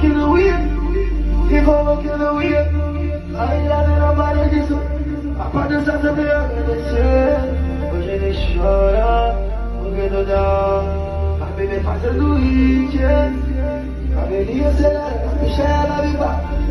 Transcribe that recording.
que não ia, e falou que não ia. Aí lá na parede, pra dançar também agradecer. Hoje ele chora, porque não dá. A bebê fazendo hit, a velhinha acelera, deixa ela viva.